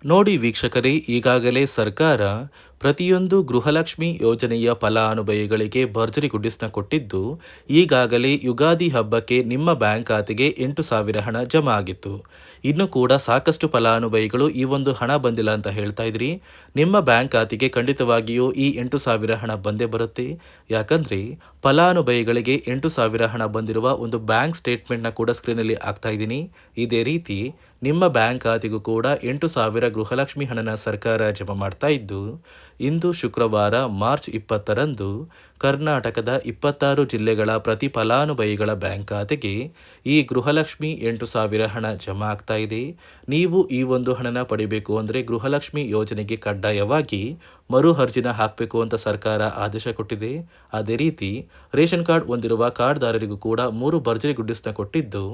ನೋಡಿ ವೀಕ್ಷಕರೇ, ಈಗಾಗಲೇ ಸರ್ಕಾರ ಪ್ರತಿಯೊಂದು ಗೃಹಲಕ್ಷ್ಮಿ ಯೋಜನೆಯ ಫಲಾನುಭವಿಗಳಿಗೆ ಭರ್ಜರಿ ಗುಡ್ಡಿಸ್ನ ಕೊಟ್ಟಿದ್ದು, ಈಗಾಗಲೇ ಯುಗಾದಿ ಹಬ್ಬಕ್ಕೆ ನಿಮ್ಮ ಬ್ಯಾಂಕ್ ಖಾತೆಗೆ 8,000 ಹಣ ಜಮಾ ಆಗಿತ್ತು. ಇನ್ನು ಕೂಡ ಸಾಕಷ್ಟು ಫಲಾನುಭವಿಗಳು ಈ ಒಂದು ಹಣ ಬಂದಿಲ್ಲ ಅಂತ ಹೇಳ್ತಾ ಇದ್ರಿ. ನಿಮ್ಮ ಬ್ಯಾಂಕ್ ಖಾತೆಗೆ ಖಂಡಿತವಾಗಿಯೂ ಈ 8,000 ಹಣ ಬಂದೇ ಬರುತ್ತೆ. ಯಾಕಂದ್ರೆ ಫಲಾನುಭವಿಗಳಿಗೆ 8,000 ಹಣ ಬಂದಿರುವ ಒಂದು ಬ್ಯಾಂಕ್ ಸ್ಟೇಟ್ಮೆಂಟ್ನ ಕೂಡ ಸ್ಕ್ರೀನಲ್ಲಿ ಆಗ್ತಾ ಇದ್ದೀನಿ. ಇದೇ ರೀತಿ ನಿಮ್ಮ ಬ್ಯಾಂಕ್ ಖಾತೆಗೂ ಕೂಡ 8,000 ಗೃಹಲಕ್ಷ್ಮಿ ಹಣನ ಸರ್ಕಾರ ಜಮಾ ಮಾಡ್ತಾ ಇದ್ದು, ಇಂದು ಶುಕ್ರವಾರ ಮಾರ್ಚ್ 20ರಂದು ಕರ್ನಾಟಕದ 26 ಜಿಲ್ಲೆಗಳ ಪ್ರತಿ ಫಲಾನುಭವಿಗಳ ಬ್ಯಾಂಕ್ ಖಾತೆಗೆ ಈ ಗೃಹಲಕ್ಷ್ಮಿ 8,000 ಹಣ ಜಮಾ ಆಗ್ತಾ ಇದೆ. ನೀವು ಈ ಒಂದು ಹಣನ ಪಡಿಬೇಕು ಅಂದರೆ ಗೃಹಲಕ್ಷ್ಮಿ ಯೋಜನೆಗೆ ಕಡ್ಡಾಯವಾಗಿ ಮರು ಅರ್ಜಿನ ಹಾಕಬೇಕು ಅಂತ ಸರ್ಕಾರ ಆದೇಶ ಕೊಟ್ಟಿದೆ. ಅದೇ ರೀತಿ ರೇಷನ್ ಕಾರ್ಡ್ ಹೊಂದಿರುವ ಕಾರ್ಡ್ದಾರರಿಗೂ ಕೂಡ 3 ಭರ್ಜರಿ ಗುಡ್ಡಿಸ್ನ ಕೊಟ್ಟಿದ್ದು,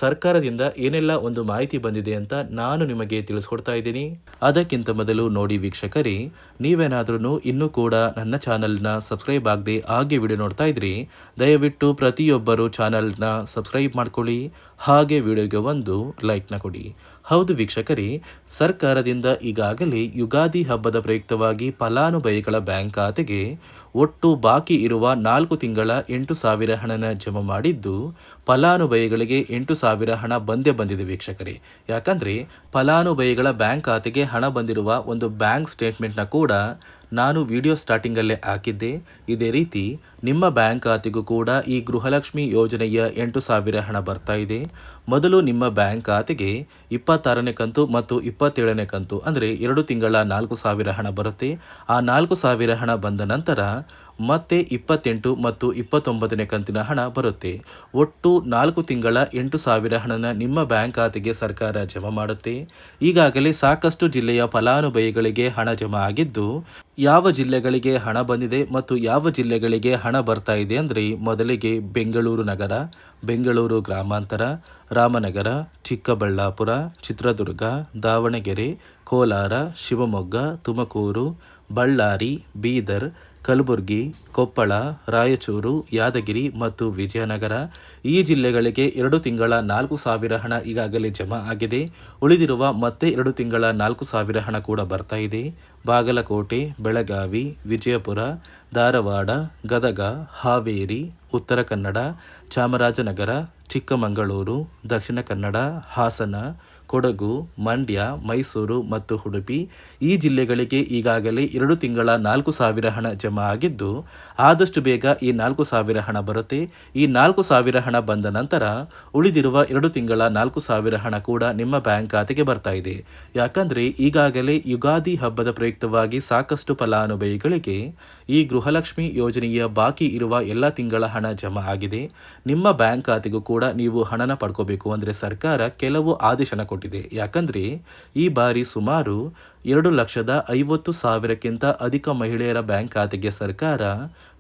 ಸರ್ಕಾರದಿಂದ ಏನೆಲ್ಲ ಒಂದು ಮಾಹಿತಿ ಬಂದಿದೆ ಅಂತ ನಾನು ನಿಮಗೆ ತಿಳಿಸ್ಕೊಡ್ತಾ ಇದ್ದೀನಿ. ಅದಕ್ಕಿಂತ ಮೊದಲು ನೋಡಿ ವೀಕ್ಷಕರೇ, ನೀವೇನಾದ್ರೂ ಇನ್ನೂ ಕೂಡ ನನ್ನ ಚಾನಲ್ನ ಸಬ್ಸ್ಕ್ರೈಬ್ ಆಗದೆ ಹಾಗೆ ವಿಡಿಯೋ ನೋಡ್ತಾ ಇದ್ರಿ, ದಯವಿಟ್ಟು ಪ್ರತಿಯೊಬ್ಬರು ಚಾನಲ್ನ ಸಬ್ಸ್ಕ್ರೈಬ್ ಮಾಡ್ಕೊಳ್ಳಿ, ಹಾಗೆ ವಿಡಿಯೋಗೆ ಒಂದು ಲೈಕ್ನ ಕೊಡಿ. ಹೌದು ವೀಕ್ಷಕರೇ, ಸರ್ಕಾರದಿಂದ ಈಗಾಗಲೇ ಯುಗಾದಿ ಹಬ್ಬದ ಪ್ರಯುಕ್ತವಾಗಿ ಫಲಾನುಭವಿಗಳ ಬ್ಯಾಂಕ್ ಖಾತೆಗೆ ಒಟ್ಟು ಬಾಕಿ ಇರುವ 4 ತಿಂಗಳ 8,000 ಹಣನ ಜಮಾ ಮಾಡಿದ್ದು, ಫಲಾನುಭವಿಗಳಿಗೆ 8,000 ಹಣ ಬಂದಿದೆ ವೀಕ್ಷಕರೇ. ಯಾಕಂದರೆ ಫಲಾನುಭವಿಗಳ ಬ್ಯಾಂಕ್ ಖಾತೆಗೆ ಹಣ ಬಂದಿರುವ ಒಂದು ಬ್ಯಾಂಕ್ ಸ್ಟೇಟ್ಮೆಂಟ್ನ ಕೂಡ ನಾನು ವಿಡಿಯೋ ಸ್ಟಾರ್ಟಿಂಗಲ್ಲೇ ಹಾಕಿದ್ದೆ. ಇದೇ ರೀತಿ ನಿಮ್ಮ ಬ್ಯಾಂಕ್ ಖಾತೆಗೂ ಕೂಡ ಈ ಗೃಹಲಕ್ಷ್ಮಿ ಯೋಜನೆಯ 8,000 ಹಣ ಬರ್ತಾ ಇದೆ. ಮೊದಲು ನಿಮ್ಮ ಬ್ಯಾಂಕ್ ಖಾತೆಗೆ 26ನೇ ಕಂತು ಮತ್ತು 27ನೇ ಕಂತು ಅಂದರೆ 2 ತಿಂಗಳ 4,000 ಹಣ ಬರುತ್ತೆ. ಆ 4,000 ಹಣ ಬಂದ ನಂತರ ಮತ್ತೆ 28 ಮತ್ತು 29ನೇ ಕಂತಿನ ಹಣ ಬರುತ್ತೆ. ಒಟ್ಟು 4 ತಿಂಗಳ 8,000 ಹಣನ ನಿಮ್ಮ ಬ್ಯಾಂಕ್ ಖಾತೆಗೆ ಸರ್ಕಾರ ಜಮಾ ಮಾಡುತ್ತೆ. ಈಗಾಗಲೇ ಸಾಕಷ್ಟು ಜಿಲ್ಲೆಯ ಫಲಾನುಭವಿಗಳಿಗೆ ಹಣ ಜಮಾ ಆಗಿದ್ದು, ಯಾವ ಜಿಲ್ಲೆಗಳಿಗೆ ಹಣ ಬಂದಿದೆ ಮತ್ತು ಯಾವ ಜಿಲ್ಲೆಗಳಿಗೆ ಹಣ ಬರ್ತಾ ಇದೆ ಅಂದರೆ, ಮೊದಲಿಗೆ ಬೆಂಗಳೂರು ನಗರ, ಬೆಂಗಳೂರು ಗ್ರಾಮಾಂತರ, ರಾಮನಗರ, ಚಿಕ್ಕಬಳ್ಳಾಪುರ, ಚಿತ್ರದುರ್ಗ, ದಾವಣಗೆರೆ, ಕೋಲಾರ, ಶಿವಮೊಗ್ಗ, ತುಮಕೂರು, ಬಳ್ಳಾರಿ, ಬೀದರ್, ಕಲಬುರಗಿ, ಕೊಪ್ಪಳ, ರಾಯಚೂರು, ಯಾದಗಿರಿ ಮತ್ತು ವಿಜಯನಗರ ಈ ಜಿಲ್ಲೆಗಳಿಗೆ 2 ತಿಂಗಳ 4,000 ಹಣ ಈಗಾಗಲೇ ಜಮಾ ಆಗಿದೆ. ಉಳಿದಿರುವ ಮತ್ತೆ 2 ತಿಂಗಳ 4,000 ಹಣ ಕೂಡ ಬರ್ತಾ ಇದೆ. ಬಾಗಲಕೋಟೆ, ಬೆಳಗಾವಿ, ವಿಜಯಪುರ, ಧಾರವಾಡ, ಗದಗ, ಹಾವೇರಿ, ಉತ್ತರ ಕನ್ನಡ, ಚಾಮರಾಜನಗರ, ಚಿಕ್ಕಮಗಳೂರು, ದಕ್ಷಿಣ ಕನ್ನಡ, ಹಾಸನ, ಕೊಡಗು, ಮಂಡ್ಯ, ಮೈಸೂರು ಮತ್ತು ಉಡುಪಿ ಈ ಜಿಲ್ಲೆಗಳಿಗೆ ಈಗಾಗಲೇ 2 ತಿಂಗಳ 4,000 ಹಣ ಜಮಾ ಆಗಿದ್ದು, ಆದಷ್ಟು ಬೇಗ ಈ 4,000 ಹಣ ಬರುತ್ತೆ. ಈ 4,000 ಹಣ ಬಂದ ನಂತರ ಉಳಿದಿರುವ 2 ತಿಂಗಳ 4,000 ಹಣ ಕೂಡ ನಿಮ್ಮ ಬ್ಯಾಂಕ್ ಖಾತೆಗೆ ಬರ್ತಾ ಇದೆ. ಯಾಕಂದರೆ ಈಗಾಗಲೇ ಯುಗಾದಿ ಹಬ್ಬದ ಪ್ರಯುಕ್ತವಾಗಿ ಸಾಕಷ್ಟು ಫಲಾನುಭವಿಗಳಿಗೆ ಈ ಗೃಹಲಕ್ಷ್ಮಿ ಯೋಜನೆಯ ಬಾಕಿ ಇರುವ ಎಲ್ಲ ತಿಂಗಳ ಹಣ ಜಮಾ ಆಗಿದೆ. ನಿಮ್ಮ ಬ್ಯಾಂಕ್ ಖಾತೆಗೂ ಕೂಡ ನೀವು ಹಣನ ಪಡ್ಕೋಬೇಕು ಅಂದರೆ ಸರ್ಕಾರ ಕೆಲವು ಆದೇಶನ ಕೊಟ್ಟಿದೆ. ಯಾಕಂದರೆ ಈ ಬಾರಿ ಸುಮಾರು 2,50,000ಕ್ಕಿಂತ ಅಧಿಕ ಮಹಿಳೆಯರ ಬ್ಯಾಂಕ್ ಖಾತೆಗೆ ಸರ್ಕಾರ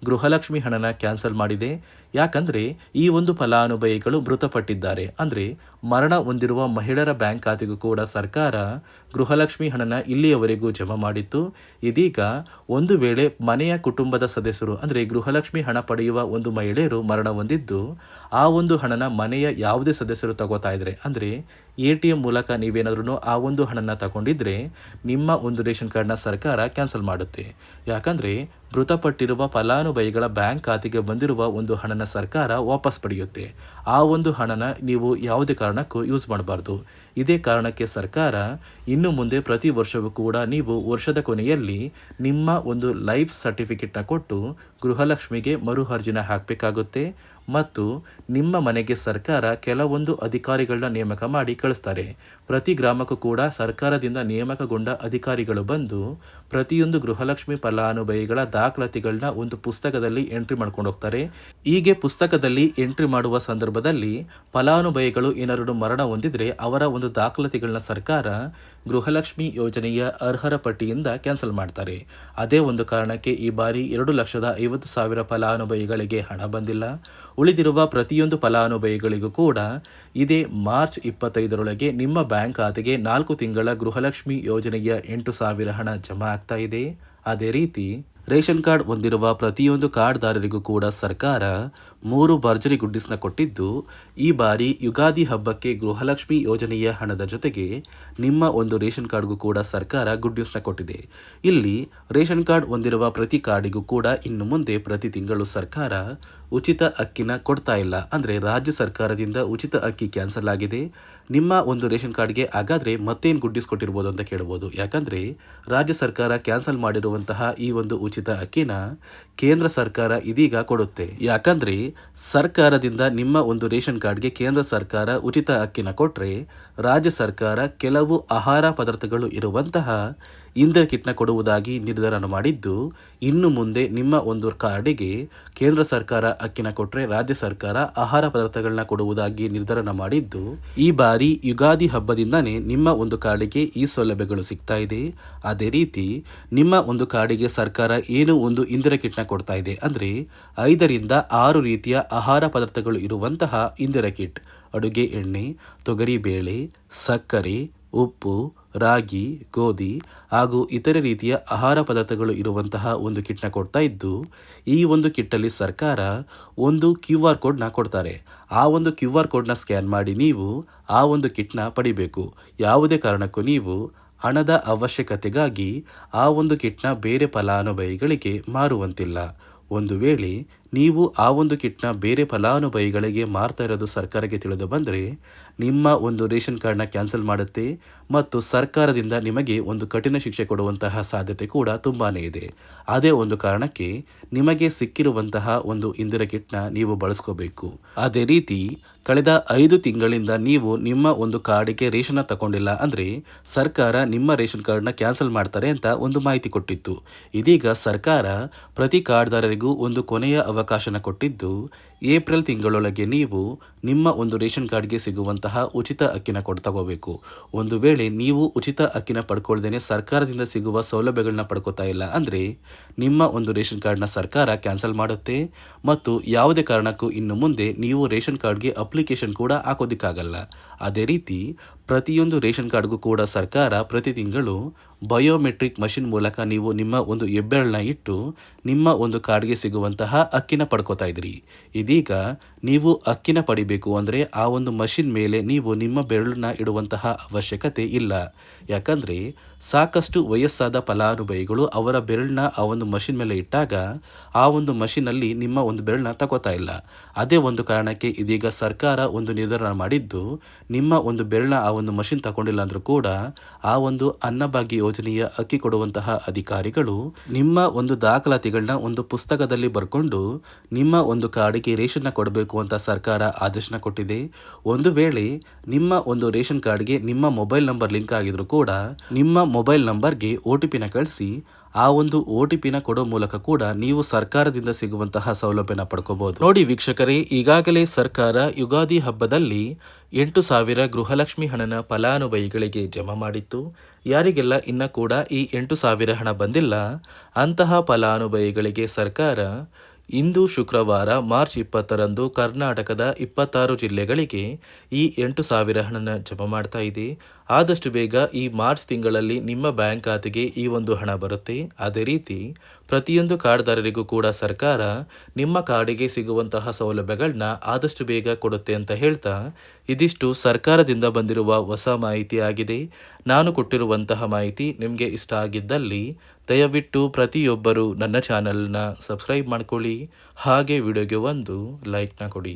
ಗೃಹಲಕ್ಷ್ಮಿ ಹಣನ ಕ್ಯಾನ್ಸಲ್ ಮಾಡಿದೆ. ಯಾಕಂದರೆ ಈ ಒಂದು ಫಲಾನುಭವಿಗಳು ಮೃತಪಟ್ಟಿದ್ದಾರೆ, ಅಂದರೆ ಮರಣ ಹೊಂದಿರುವ ಮಹಿಳೆಯರ ಬ್ಯಾಂಕ್ ಖಾತೆಗೂ ಕೂಡ ಸರ್ಕಾರ ಗೃಹಲಕ್ಷ್ಮಿ ಹಣನ ಇಲ್ಲಿಯವರೆಗೂ ಜಮಾ ಮಾಡಿತ್ತು. ಇದೀಗ ಒಂದು ವೇಳೆ ಮನೆಯ ಕುಟುಂಬದ ಸದಸ್ಯರು ಅಂದರೆ ಗೃಹಲಕ್ಷ್ಮಿ ಹಣ ಪಡೆಯುವ ಒಂದು ಮಹಿಳೆಯರು ಮರಣ ಹೊಂದಿದ್ದು, ಆ ಒಂದು ಹಣನ ಮನೆಯ ಯಾವುದೇ ಸದಸ್ಯರು ತಗೋತಾ ಇದ್ರೆ, ಅಂದರೆ ATM ಮೂಲಕ ನೀವೇನಾದ್ರೂ ಆ ಒಂದು ಹಣನ ತಗೊಂಡಿದ್ರೆ ನಿಮ್ಮ ಒಂದು ರೇಷನ್ ಕಾರ್ಡ್ನ ಸರ್ಕಾರ ಕ್ಯಾನ್ಸಲ್ ಮಾಡುತ್ತೆ. ಯಾಕಂದರೆ ಮೃತಪಟ್ಟಿರುವ ಫಲಾನುಭವಿಗಳ ಬ್ಯಾಂಕ್ ಖಾತೆಗೆ ಬಂದಿರುವ ಒಂದು ಹಣನ ಸರ್ಕಾರ ವಾಪಸ್ ಪಡೆಯುತ್ತೆ. ಆ ಒಂದು ಹಣನ ನೀವು ಯಾವುದೇ ಕಾರಣಕ್ಕೂ ಯೂಸ್ ಮಾಡಬಾರ್ದು. ಇದೇ ಕಾರಣಕ್ಕೆ ಸರ್ಕಾರ ಇನ್ನು ಮುಂದೆ ಪ್ರತಿ ವರ್ಷವೂ ಕೂಡ ನೀವು ವರ್ಷದ ಕೊನೆಯಲ್ಲಿ ನಿಮ್ಮ ಒಂದು ಲೈಫ್ ಸರ್ಟಿಫಿಕೇಟ್ನ ಕೊಟ್ಟು ಗೃಹಲಕ್ಷ್ಮಿಗೆ ಮರು ಅರ್ಜಿನ ಹಾಕಬೇಕಾಗುತ್ತೆ. ಮತ್ತು ನಿಮ್ಮ ಮನೆಗೆ ಸರ್ಕಾರ ಕೆಲವೊಂದು ಅಧಿಕಾರಿಗಳನ್ನ ನೇಮಕ ಮಾಡಿ ಕಳಿಸ್ತಾರೆ. ಪ್ರತಿ ಗ್ರಾಮಕ್ಕೂ ಕೂಡ ಸರ್ಕಾರದಿಂದ ನೇಮಕಗೊಂಡ ಅಧಿಕಾರಿಗಳು ಬಂದು ಪ್ರತಿಯೊಂದು ಗೃಹಲಕ್ಷ್ಮಿ ಫಲಾನುಭವಿಗಳ ದಾಖಲಾತಿಗಳನ್ನ ಒಂದು ಪುಸ್ತಕದಲ್ಲಿ ಎಂಟ್ರಿ ಮಾಡ್ಕೊಂಡು ಹೋಗ್ತಾರೆ. ಹೀಗೆ ಪುಸ್ತಕದಲ್ಲಿ ಎಂಟ್ರಿ ಮಾಡುವ ಸಂದರ್ಭದಲ್ಲಿ ಫಲಾನುಭವಿಗಳು ಏನಾದರೂ ಮರಣ ಹೊಂದಿದ್ರೆ ಅವರ ಒಂದು ದಾಖಲಾತಿಗಳನ್ನ ಸರ್ಕಾರ ಗೃಹಲಕ್ಷ್ಮಿ ಯೋಜನೆಯ ಅರ್ಹರ ಪಟ್ಟಿಯಿಂದ ಕ್ಯಾನ್ಸಲ್ ಮಾಡ್ತಾರೆ. ಅದೇ ಒಂದು ಕಾರಣಕ್ಕೆ ಈ ಬಾರಿ 2,50,000 ಫಲಾನುಭವಿಗಳಿಗೆ ಹಣ ಬಂದಿಲ್ಲ. ಉಳಿದಿರುವ ಪ್ರತಿಯೊಂದು ಫಲಾನುಭವಿಗಳಿಗೂ ಕೂಡ ಇದೇ ಮಾರ್ಚ್ 25ರೊಳಗೆ ನಿಮ್ಮ ಬ್ಯಾಂಕ್ ಖಾತೆಗೆ 4 ತಿಂಗಳ ಗೃಹಲಕ್ಷ್ಮಿ ಯೋಜನೆಯ 8,000 ಹಣ ಜಮಾ ಆಗ್ತಾ ಇದೆ. ಅದೇ ರೀತಿ ರೇಷನ್ ಕಾರ್ಡ್ ಹೊಂದಿರುವ ಪ್ರತಿಯೊಂದು ಕಾರ್ಡ್ದಾರರಿಗೂ ಕೂಡ ಸರ್ಕಾರ 3 ಭರ್ಜರಿ ಗುಡ್ಡಿಸ್ನ ಕೊಟ್ಟಿದ್ದು, ಈ ಬಾರಿ ಯುಗಾದಿ ಹಬ್ಬಕ್ಕೆ ಗೃಹಲಕ್ಷ್ಮಿ ಯೋಜನೆಯ ಹಣದ ಜೊತೆಗೆ ನಿಮ್ಮ ಒಂದು ರೇಷನ್ ಕಾರ್ಡ್ಗೂ ಕೂಡ ಸರ್ಕಾರ ಗುಡ್ ನ್ಯೂಸ್ನ ಕೊಟ್ಟಿದೆ. ಇಲ್ಲಿ ರೇಷನ್ ಕಾರ್ಡ್ ಹೊಂದಿರುವ ಪ್ರತಿ ಕಾರ್ಡಿಗೂ ಕೂಡ ಇನ್ನು ಮುಂದೆ ಪ್ರತಿ ತಿಂಗಳು ಸರ್ಕಾರ ಉಚಿತ ಅಕ್ಕಿನ ಕೊಡ್ತಾ ಇಲ್ಲ. ಅಂದರೆ ರಾಜ್ಯ ಸರ್ಕಾರದಿಂದ ಉಚಿತ ಅಕ್ಕಿ ಕ್ಯಾನ್ಸಲ್ ಆಗಿದೆ. ನಿಮ್ಮ ಒಂದು ರೇಷನ್ ಕಾರ್ಡ್ಗೆ ಹಾಗಾದರೆ ಮತ್ತೇನು ಗುಡ್ಡಿಸ್ ಕೊಟ್ಟಿರ್ಬೋದು ಅಂತ ಕೇಳ್ಬೋದು. ಯಾಕಂದರೆ ರಾಜ್ಯ ಸರ್ಕಾರ ಕ್ಯಾನ್ಸಲ್ ಮಾಡಿರುವಂತಹ ಈ ಒಂದು ಉಚಿತ ಅಕ್ಕಿನ ಕೇಂದ್ರ ಸರ್ಕಾರ ಇದೀಗ ಕೊಡುತ್ತೆ. ಯಾಕಂದರೆ ಸರ್ಕಾರದಿಂದ ನಿಮ್ಮ ಒಂದು ರೇಷನ್ ಕಾರ್ಡ್ಗೆ ಕೇಂದ್ರ ಸರ್ಕಾರ ಉಚಿತ ಅಕ್ಕಿನ ಕೊಟ್ಟರೆ ರಾಜ್ಯ ಸರ್ಕಾರ ಕೆಲವು ಆಹಾರ ಪದಾರ್ಥಗಳು ಇರುವಂತಹ ಇಂದಿರಾ ಕಿಟ್ನ ಕೊಡುವುದಾಗಿ ನಿರ್ಧಾರ ಮಾಡಿದ್ದು, ಇನ್ನು ಮುಂದೆ ನಿಮ್ಮ ಒಂದು ಕಾರ್ಡಿಗೆ ಕೇಂದ್ರ ಸರ್ಕಾರ ಅಕ್ಕಿನ ಕೊಟ್ಟರೆ ರಾಜ್ಯ ಸರ್ಕಾರ ಆಹಾರ ಪದಾರ್ಥಗಳನ್ನ ಕೊಡುವುದಾಗಿ ನಿರ್ಧಾರ ಮಾಡಿದ್ದು, ಈ ಬಾರಿ ಯುಗಾದಿ ಹಬ್ಬದಿಂದನೇ ನಿಮ್ಮ ಒಂದು ಕಾರ್ಡಿಗೆ ಈ ಸೌಲಭ್ಯಗಳು ಸಿಗ್ತಾ ಇದೆ. ಅದೇ ರೀತಿ ನಿಮ್ಮ ಒಂದು ಕಾರ್ಡಿಗೆ ಸರ್ಕಾರ ಏನು ಒಂದು ಇಂದಿರಾ ಕಿಟ್ನ ಕೊಡ್ತಾ ಇದೆ ಅಂದರೆ 5ರಿಂದ 6 ರೀತಿಯ ಆಹಾರ ಪದಾರ್ಥಗಳು ಇರುವಂತಹ ಇಂದಿರಾ ಕಿಟ್, ಅಡುಗೆ ಎಣ್ಣೆ, ತೊಗರಿಬೇಳೆ, ಸಕ್ಕರೆ, ಉಪ್ಪು, ರಾಗಿ, ಗೋಧಿ ಹಾಗೂ ಇತರೆ ರೀತಿಯ ಆಹಾರ ಪದಾರ್ಥಗಳು ಇರುವಂತಹ ಒಂದು ಕಿಟ್ನ ಕೊಡ್ತಾ ಇದ್ದು, ಈ ಒಂದು ಕಿಟ್ಟಲ್ಲಿ ಸರ್ಕಾರ ಒಂದು QR ಕೋಡ್ನ ಕೊಡ್ತಾರೆ. ಆ ಒಂದು QR ಕೋಡ್ನ ಸ್ಕ್ಯಾನ್ ಮಾಡಿ ನೀವು ಆ ಒಂದು ಕಿಟ್ನ ಪಡಿಬೇಕು. ಯಾವುದೇ ಕಾರಣಕ್ಕೂ ನೀವು ಹಣದ ಅವಶ್ಯಕತೆಗಾಗಿ ಆ ಒಂದು ಕಿಟ್ನ ಬೇರೆ ಫಲಾನುಭವಿಗಳಿಗೆ ಮಾರುವಂತಿಲ್ಲ. ಒಂದು ವೇಳೆ ನೀವು ಆ ಒಂದು ಕಿಟ್ನ ಬೇರೆ ಫಲಾನುಭವಿಗಳಿಗೆ ಮಾರ್ತಾ ಇರೋದು ಸರ್ಕಾರಕ್ಕೆ ತಿಳಿದು ಬಂದರೆ ನಿಮ್ಮ ಒಂದು ರೇಷನ್ ಕಾರ್ಡ್ನ ಕ್ಯಾನ್ಸಲ್ ಮಾಡುತ್ತೆ ಮತ್ತು ಸರ್ಕಾರದಿಂದ ನಿಮಗೆ ಒಂದು ಕಠಿಣ ಶಿಕ್ಷೆ ಕೊಡುವಂತಹ ಸಾಧ್ಯತೆ ಕೂಡ ತುಂಬಾ ಇದೆ. ಅದೇ ಒಂದು ಕಾರಣಕ್ಕೆ ನಿಮಗೆ ಸಿಕ್ಕಿರುವಂತಹ ಒಂದು ಇಂದಿರಾ ಕಿಟ್ನ ನೀವು ಬಳಸ್ಕೋಬೇಕು. ಅದೇ ರೀತಿ ಕಳೆದ 5 ತಿಂಗಳಿಂದ ನೀವು ನಿಮ್ಮ ಒಂದು ಕಾರ್ಡಿಗೆ ರೇಷನ್ನ ತಗೊಂಡಿಲ್ಲ ಅಂದರೆ ಸರ್ಕಾರ ನಿಮ್ಮ ರೇಷನ್ ಕಾರ್ಡ್ನ ಕ್ಯಾನ್ಸಲ್ ಮಾಡ್ತಾರೆ ಅಂತ ಒಂದು ಮಾಹಿತಿ ಕೊಟ್ಟಿತ್ತು. ಇದೀಗ ಸರ್ಕಾರ ಪ್ರತಿ ಕಾರ್ಡ್ದಾರರಿಗೂ ಒಂದು ಕೊನೆಯ ಅವಕಾಶನ ಕೊಟ್ಟಿದ್ದು, ಏಪ್ರಿಲ್ ತಿಂಗಳೊಳಗೆ ನೀವು ನಿಮ್ಮ ಒಂದು ರೇಷನ್ ಕಾರ್ಡ್ಗೆ ಸಿಗುವಂತಹ ಉಚಿತ ಅಕ್ಕಿನ ತಗೋಬೇಕು. ಒಂದು ವೇಳೆ ನೀವು ಉಚಿತ ಅಕ್ಕಿನ ಪಡ್ಕೊಳ್ದೇನೆ ಸರ್ಕಾರದಿಂದ ಸಿಗುವ ಸೌಲಭ್ಯಗಳನ್ನ ಪಡ್ಕೋತಾ ಇಲ್ಲ ಅಂದರೆ ನಿಮ್ಮ ಒಂದು ರೇಷನ್ ಕಾರ್ಡ್ನ ಸರ್ಕಾರ ಕ್ಯಾನ್ಸಲ್ ಮಾಡುತ್ತೆ ಮತ್ತು ಯಾವುದೇ ಕಾರಣಕ್ಕೂ ಇನ್ನು ಮುಂದೆ ನೀವು ರೇಷನ್ ಕಾರ್ಡ್ಗೆ ಅಪ್ಲಿಕೇಶನ್ ಕೂಡ ಹಾಕೋದಿಕ್ಕಾಗಲ್ಲ. ಅದೇ ರೀತಿ ಪ್ರತಿಯೊಂದು ರೇಷನ್ ಕಾರ್ಡ್ಗೂ ಕೂಡ ಸರ್ಕಾರ ಪ್ರತಿ ತಿಂಗಳು ಬಯೋಮೆಟ್ರಿಕ್ ಮಷಿನ್ ಮೂಲಕ ನೀವು ನಿಮ್ಮ ಒಂದು ಹೆಬ್ಬೆರಳನ್ನ ಇಟ್ಟು ನಿಮ್ಮ ಒಂದು ಕಾರ್ಡ್ಗೆ ಸಿಗುವಂತಹ ಅಕ್ಕಿನ ಪಡ್ಕೋತಾ ಇದ್ರಿ. ಇದೀಗ ನೀವು ಅಕ್ಕಿನ ಪಡಿಬೇಕು ಅಂದರೆ ಆ ಒಂದು ಮಷಿನ್ ಮೇಲೆ ನೀವು ನಿಮ್ಮ ಬೆರಳನ್ನ ಇಡುವಂತಹ ಅವಶ್ಯಕತೆ ಇಲ್ಲ. ಯಾಕಂದರೆ ಸಾಕಷ್ಟು ವಯಸ್ಸಾದ ಫಲಾನುಭವಿಗಳು ಅವರ ಬೆರಳನ್ನ ಆ ಒಂದು ಮಷಿನ್ ಮೇಲೆ ಇಟ್ಟಾಗ ಆ ಒಂದು ಮಷಿನಲ್ಲಿ ನಿಮ್ಮ ಒಂದು ಬೆರಳನ್ನ ತಗೋತಾ ಇಲ್ಲ. ಅದೇ ಒಂದು ಕಾರಣಕ್ಕೆ ಇದೀಗ ಸರ್ಕಾರ ಒಂದು ನಿರ್ಧಾರ ಮಾಡಿದ್ದು, ನಿಮ್ಮ ಒಂದು ಬೆರಳನ್ನ ಆ ಒಂದು ಮಷಿನ್ ತಗೊಂಡಿಲ್ಲ ಅಂದರೂ ಕೂಡ ಆ ಒಂದು ಅನ್ನಭಾಗ್ಯ ಯೋಜನೆಯ ಅಕ್ಕಿ ಕೊಡುವಂತಹ ಅಧಿಕಾರಿಗಳು ನಿಮ್ಮ ಒಂದು ದಾಖಲಾತಿಗಳನ್ನ ಒಂದು ಪುಸ್ತಕದಲ್ಲಿ ಬರ್ಕೊಂಡು ನಿಮ್ಮ ಒಂದು ಕಾರ್ಡಿಗೆ ರೇಷನ್ನ ಕೊಡಬೇಕು ಅಂತ ಸರ್ಕಾರ ಆದೇಶನ ಕೊಟ್ಟಿದೆ. ಒಂದು ವೇಳೆ ನಿಮ್ಮ ಒಂದು ರೇಷನ್ ಕಾರ್ಡ್ಗೆ ನಿಮ್ಮ ಮೊಬೈಲ್ ನಂಬರ್ ಲಿಂಕ್ ಆಗಿದ್ರು ಕೂಡ ನಿಮ್ಮ ಮೊಬೈಲ್ ನಂಬರ್ಗೆ OTP ಕಳಿಸಿ ಆ ಒಂದು OTP ಕೊಡೋ ಮೂಲಕ ಕೂಡ ನೀವು ಸರ್ಕಾರದಿಂದ ಸಿಗುವಂತಹ ಸೌಲಭ್ಯನ ಪಡ್ಕೋಬಹುದು. ನೋಡಿ ವೀಕ್ಷಕರೇ, ಈಗಾಗಲೇ ಸರ್ಕಾರ ಯುಗಾದಿ ಹಬ್ಬದಲ್ಲಿ 8,000 ಗೃಹಲಕ್ಷ್ಮಿ ಹಣನ ಫಲಾನುಭವಿಗಳಿಗೆ ಜಮಾ ಮಾಡಿತ್ತು. ಯಾರಿಗೆಲ್ಲ ಇನ್ನ ಕೂಡ ಈ 8,000 ಹಣ ಬಂದಿಲ್ಲ ಅಂತಹ ಫಲಾನುಭವಿಗಳಿಗೆ ಸರ್ಕಾರ ಇಂದು ಶುಕ್ರವಾರ ಮಾರ್ಚ್ 20ರಂದು ಕರ್ನಾಟಕದ 26 ಜಿಲ್ಲೆಗಳಿಗೆ ಈ 8,000 ಹಣನ ಜಮಾ ಮಾಡ್ತಾ ಇದೆ. ಆದಷ್ಟು ಬೇಗ ಈ ಮಾರ್ಚ್ ತಿಂಗಳಲ್ಲಿ ನಿಮ್ಮ ಬ್ಯಾಂಕ್ ಖಾತೆಗೆ ಈ ಒಂದು ಹಣ ಬರುತ್ತೆ. ಅದೇ ರೀತಿ ಪ್ರತಿಯೊಂದು ಕಾರ್ಡ್ದಾರರಿಗೂ ಕೂಡ ಸರ್ಕಾರ ನಿಮ್ಮ ಕಾರ್ಡಿಗೆ ಸಿಗುವಂತಹ ಸೌಲಭ್ಯಗಳನ್ನ ಆದಷ್ಟು ಬೇಗ ಕೊಡುತ್ತೆ ಅಂತ ಹೇಳ್ತಾ, ಇದಿಷ್ಟು ಸರ್ಕಾರದಿಂದ ಬಂದಿರುವ ಹೊಸ ಮಾಹಿತಿ ಆಗಿದೆ. ನಾನು ಕೊಟ್ಟಿರುವಂತಹ ಮಾಹಿತಿ ನಿಮಗೆ ಇಷ್ಟ ಆಗಿದ್ದಲ್ಲಿ ದಯವಿಟ್ಟು ಪ್ರತಿಯೊಬ್ಬರು ನನ್ನ ಚಾನಲ್ನ ಸಬ್ಸ್ಕ್ರೈಬ್ ಮಾಡ್ಕೊಳ್ಳಿ, ಹಾಗೆ ವಿಡಿಯೋಗೆ ಒಂದು ಲೈಕ್ನ ಕೊಡಿ.